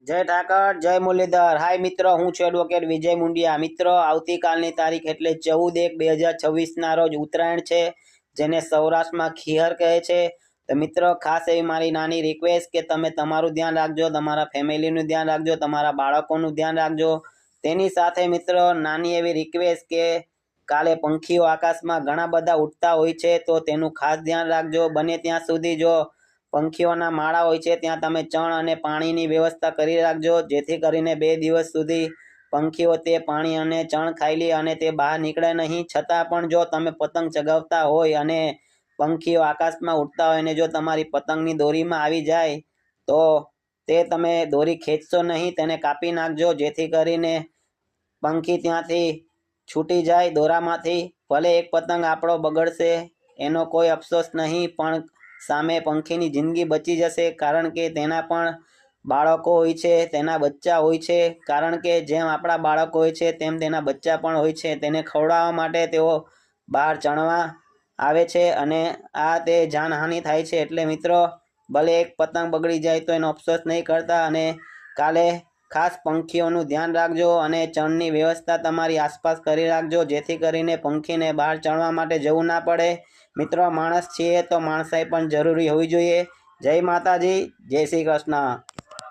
जय ठाकर जय मुरलीधर। हाय मित्र, हूँ छुं एडवोकेट विजय मुंडिया। मित्र, आवतीकालनी तारीख एटले 14/1/2026 रोज उत्तरायण है, जेने सौराष्ट्र में खीहर कहे छे। तो मित्र, खास एवी मारी नानी रिक्वेस्ट के तमे तमारू ध्यान राखजो, तमारा फेमिलीनुं ध्यान राखजो, तमारा बाळकोनुं ध्यान राखजो। तेनी साथे मित्र नानी एवी रिक्वेस्ट के काले पंखीओ आकाश में घणा बधा उड़ता होय छे, तो तेनुं खास ध्यान राखजो। बने त्यां सुधी जो पंखीओना माळा होय छे त्यां तमे चण अने पाणीनी व्यवस्था करी राखजो, जेथी करीने 2 दिवस सुधी पंखीओ ते पाणी अने चण खाई ले अने ते बहार निकळे नहीं। छतां पण जो तमे पतंग चगावता होय अने पंखीओ आकाश में उड़ता होय ने जो तमारी पतंगनी दोरी में आवी जाय तो ते तमे दोरी खेंचशो नहीं, तेने कापी नाखजो, जेथी करीने पंखी त्यांथी छूटी जाय दोरामांथी। भले एक पतंग आपणो बगड़शे एनो कोई अफसोस नहीं, पण सामे पंखीनी जिंदगी बची जशे, कारण के तेना पण बाळको होय छे, तेना बच्चा होय छे। कारण के जेम आपणा बाळक होय छे तेम तेना बच्चा पण होय छे। तेने खवडाववा माटे तेओ बहार चणवा आवे छे अने आ ते जानहानि थाय छे। एटले मित्रों, भले एक पतंग बगड़ी जाय तो एनो अफसोस नहीं करता अने काले खास पंखीओनुं ध्यान राखजो अने चणनी व्यवस्था तमारी आसपास करी राखजो, जेथी करीने पंखीने बहार चणवा माटे जवुं ना पड़े। मित्रों, माणस छीए तो माणसाई पण जरूरी होवी जोईए। जय माताजी, जय श्री कृष्ण।